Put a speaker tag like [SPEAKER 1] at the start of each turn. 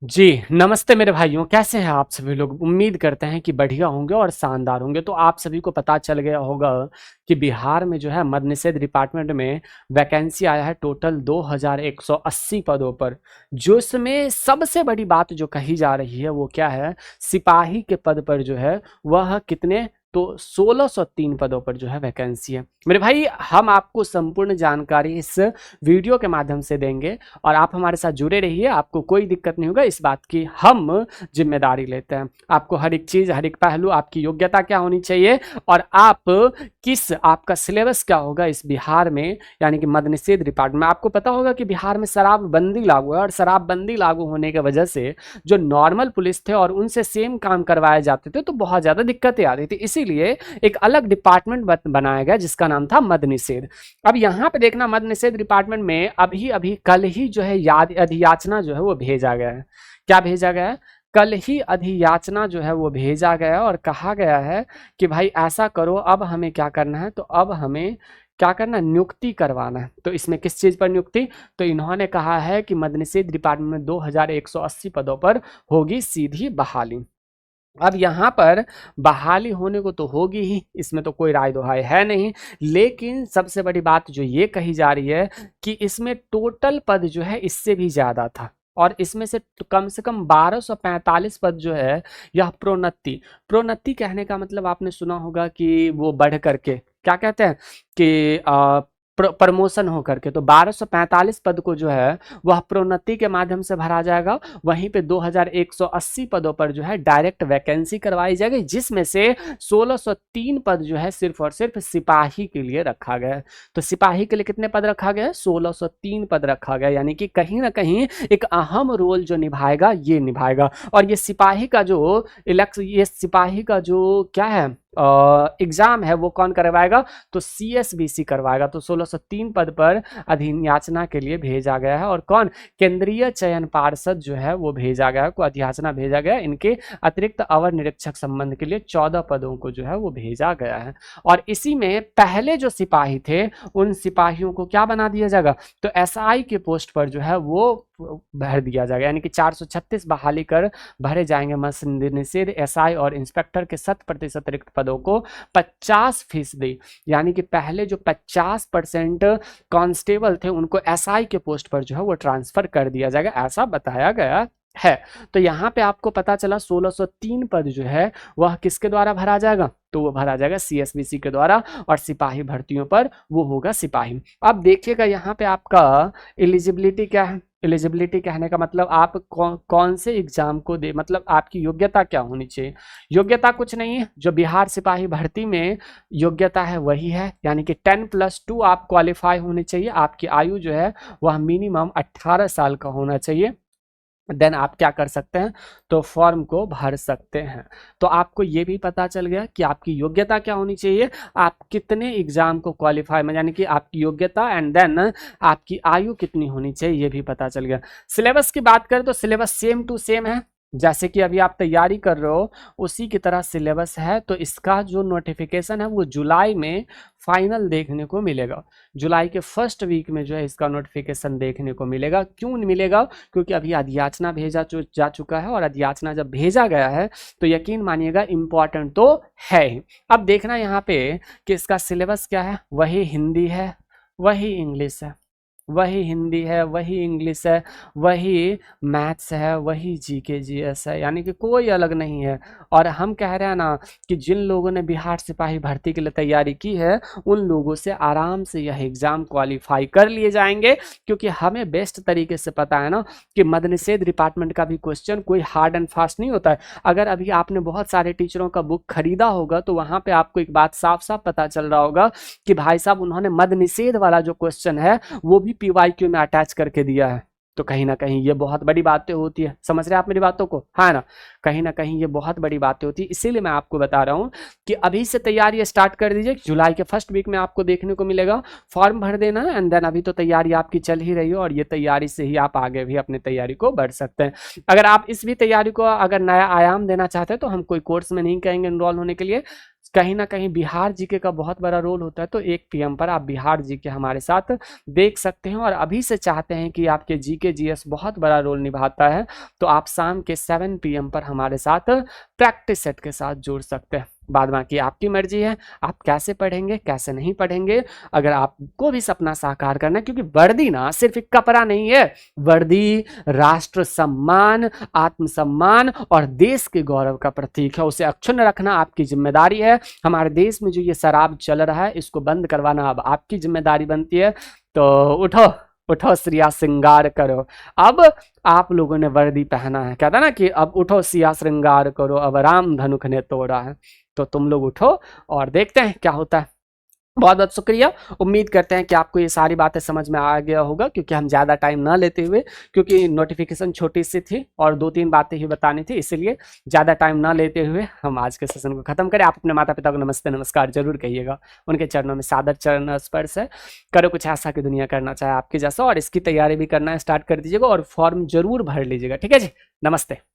[SPEAKER 1] जी, नमस्ते मेरे भाइयों, कैसे हैं आप सभी लोग? उम्मीद करते हैं कि बढ़िया होंगे और शानदार होंगे। तो आप सभी को पता चल गया होगा कि बिहार में जो है मद्य निषेध डिपार्टमेंट में वैकेंसी आया है टोटल 2180 पदों पर। जो इसमें सबसे बड़ी बात जो कही जा रही है वो क्या है? सिपाही के पद पर जो है वह कितने तो 1603 पदों पर जो है वैकेंसी है। मेरे भाई हम आपको संपूर्ण जानकारी इस वीडियो के माध्यम से देंगे और आप हमारे साथ जुड़े रहिए, आपको कोई दिक्कत नहीं होगा। इस बात की हम जिम्मेदारी लेते हैं। आपको हर एक चीज़, हर एक पहलू, आपकी योग्यता क्या होनी चाहिए और आप आपका सिलेबस क्या होगा इस बिहार में, यानी कि मद्य निषेध डिपार्टमेंट में। आपको पता होगा कि बिहार में शराबबंदी लागू है और शराबबंदी लागू होने की वजह से जो नॉर्मल पुलिस थे और उनसे सेम काम करवाए जाते थे तो बहुत ज़्यादा दिक्कतें आ रही थी। इसीलिए एक अलग डिपार्टमेंट बनाया गया जिसका नाम था मद्य निषेध। अब यहाँ पे देखना, मद्य निषेध डिपार्टमेंट में अभी अभी कल ही जो है याद अधियाचना जो है वो भेजा गया है। क्या भेजा गया है? कल ही अधियाचना जो है वो भेजा गया और कहा गया है कि भाई ऐसा करो, अब हमें क्या करना है, तो अब हमें क्या करना है, नियुक्ति करवाना है। तो इसमें किस चीज़ पर नियुक्ति? तो इन्होंने कहा है कि मद्य निषेध डिपार्टमेंट में 2180 पदों पर होगी सीधी बहाली। अब यहाँ पर बहाली होने को तो होगी ही, इसमें तो कोई राय दोहाई है नहीं। लेकिन सबसे बड़ी बात जो ये कही जा रही है कि इसमें टोटल पद जो है इससे भी ज़्यादा था और इसमें से कम 1245 पद जो है यह प्रोन्नति। प्रोन्नति कहने का मतलब आपने सुना होगा कि वो बढ़ करके, क्या कहते हैं कि प्रमोशन हो करके। तो 1245 पद को जो है वह प्रोन्नति के माध्यम से भरा जाएगा। वहीं पे 2180 पदों पर जो है डायरेक्ट वैकेंसी करवाई जाएगी, जिसमें से 1603 पद जो है सिर्फ और सिर्फ सिपाही के लिए रखा गया है। तो सिपाही के लिए कितने पद रखा गया है? 1603 पद रखा गया, यानी कि कहीं ना कहीं एक अहम रोल जो निभाएगा ये निभाएगा। और ये सिपाही का जो ये सिपाही का जो क्या है एग्जाम है वो कौन करवाएगा? तो CSBC करवाएगा। तो 1603 पद पर अधियाचना के लिए भेजा गया है और कौन? केंद्रीय चयन पार्षद जो है वो भेजा गया है, को अधियाचना भेजा गया। इनके अतिरिक्त अवर निरीक्षक संबंध के लिए 14 पदों को जो है वो भेजा गया है। और इसी में पहले जो सिपाही थे उन सिपाहियों को क्या बना दिया जाएगा? तो SI के पोस्ट पर जो है वो भर दिया जाएगा, यानी कि 436 बहाली कर भरे जाएंगे मद्य निषेध SI और इंस्पेक्टर के 100% रिक्त पदों को 50%, यानी कि पहले जो 50% कांस्टेबल थे उनको SI के पोस्ट पर जो है वो ट्रांसफर कर दिया जाएगा, ऐसा बताया गया है। तो यहाँ पे आपको पता चला 1603 पद जो है वह किसके द्वारा भरा जाएगा? तो वो भरा जाएगा CSBC के द्वारा और सिपाही भर्तियों पर वो होगा सिपाही। अब देखिएगा यहाँ पे आपका एलिजिबिलिटी क्या है। एलिजिबिलिटी कहने का मतलब आप कौन से एग्जाम को दे, मतलब आपकी योग्यता क्या होनी चाहिए। योग्यता कुछ नहीं है, जो बिहार सिपाही भर्ती में योग्यता है वही है, यानी कि 10+2 आप क्वालिफाई होने चाहिए। आपकी आयु जो है वह मिनिमम 18 साल का होना चाहिए। देन आप क्या कर सकते हैं, तो फॉर्म को भर सकते हैं। तो आपको ये भी पता चल गया कि आपकी योग्यता क्या होनी चाहिए, आप कितने एग्जाम को क्वालिफाई में, यानी कि आपकी योग्यता एंड देन आपकी आयु कितनी होनी चाहिए ये भी पता चल गया। सिलेबस की बात करें तो सिलेबस सेम टू सेम है, जैसे कि अभी आप तैयारी कर रहे हो उसी की तरह सिलेबस है। तो इसका जो नोटिफिकेशन है वो जुलाई में फाइनल देखने को मिलेगा। जुलाई के फर्स्ट वीक में जो है इसका नोटिफिकेशन देखने को मिलेगा। क्यों मिलेगा? क्योंकि अभी अधियाचना भेजा जा चुका है और अधियाचना जब भेजा गया है तो यकीन मानिएगा इम्पॉर्टेंट तो है ही। अब देखना यहाँ पे कि इसका सिलेबस क्या है, वही हिंदी है, वही इंग्लिश है, वही हिंदी है, वही इंग्लिश है, वही मैथ्स है, वही GK GS है, यानी कि कोई अलग नहीं है। और हम कह रहे हैं ना कि जिन लोगों ने बिहार सिपाही भर्ती के लिए तैयारी की है उन लोगों से आराम से यह एग्ज़ाम क्वालिफाई कर लिए जाएंगे, क्योंकि हमें बेस्ट तरीके से पता है ना कि मद्य निषेध डिपार्टमेंट का भी क्वेश्चन कोई हार्ड एंड फास्ट नहीं होता है। अगर अभी आपने बहुत सारे टीचरों का बुक खरीदा होगा तो वहाँ पर आपको एक बात साफ साफ पता चल रहा होगा कि भाई साहब उन्होंने मद्य निषेध वाला जो क्वेश्चन है वो भी PYQ में अटैच करके दिया है। तो कहीं ना कहीं ये बहुत बड़ी बातें होती है, समझ रहे हैं आप मेरी बातों को, है ना? कहीं ना कहीं ये बहुत बड़ी बातें होती है, इसीलिए मैं आपको बता रहा हूँ कि अभी से तैयारी स्टार्ट कर दीजिए। जुलाई के फर्स्ट वीक में आपको देखने को मिलेगा, फॉर्म भर देना है एंड देन अभी तो तैयारी आपकी चल ही रही है और ये तैयारी से ही आप आगे भी अपनी तैयारी को बढ़ सकते हैं। अगर आप इस भी तैयारी को अगर नया आयाम देना चाहते हैं तो हम कोई कोर्स में नहीं कहेंगे इनरोल होने के लिए, कहीं ना कहीं बिहार जीके का बहुत बड़ा रोल होता है। तो 1 PM पर आप बिहार जीके हमारे साथ देख सकते हैं, और अभी से चाहते हैं कि आपके जीके जीएस बहुत बड़ा रोल निभाता है, तो आप शाम के 7 PM पर हमारे साथ प्रैक्टिस सेट के साथ जुड़ सकते हैं। बाद बाकी आपकी मर्जी है, आप कैसे पढ़ेंगे कैसे नहीं पढ़ेंगे। अगर आपको भी सपना साकार करना है, क्योंकि वर्दी ना सिर्फ एक कपड़ा नहीं है, वर्दी राष्ट्र सम्मान, आत्मसम्मान और देश के गौरव का प्रतीक है। उसे अक्षुण्ण रखना आपकी जिम्मेदारी है। हमारे देश में जो ये शराब चल रहा है, इसको बंद करवाना अब आपकी जिम्मेदारी बनती है। तो उठो उठो सिया श्रृंगार करो। अब आप लोगों ने वर्दी पहना है, कहता ना कि अब उठो सिया श्रृंगार करो, अब राम धनुख ने तोड़ा है। तो तुम लोग उठो और देखते हैं क्या होता है। बहुत बहुत शुक्रिया। उम्मीद करते हैं कि आपको ये सारी बातें समझ में आ गया होगा, क्योंकि हम ज़्यादा टाइम ना लेते हुए, क्योंकि नोटिफिकेशन छोटी सी थी और 2-3 बातें ही बतानी थी, इसलिए ज़्यादा टाइम ना लेते हुए हम आज के सेशन को ख़त्म करें। आप अपने माता पिता को नमस्ते नमस्कार जरूर कहिएगा, उनके चरणों में सादर चरण स्पर्श है। करो कुछ ऐसा कि दुनिया करना चाहे आपके जैसा, और इसकी तैयारी भी करना स्टार्ट कर दीजिएगा और फॉर्म जरूर भर लीजिएगा। ठीक है जी, नमस्ते।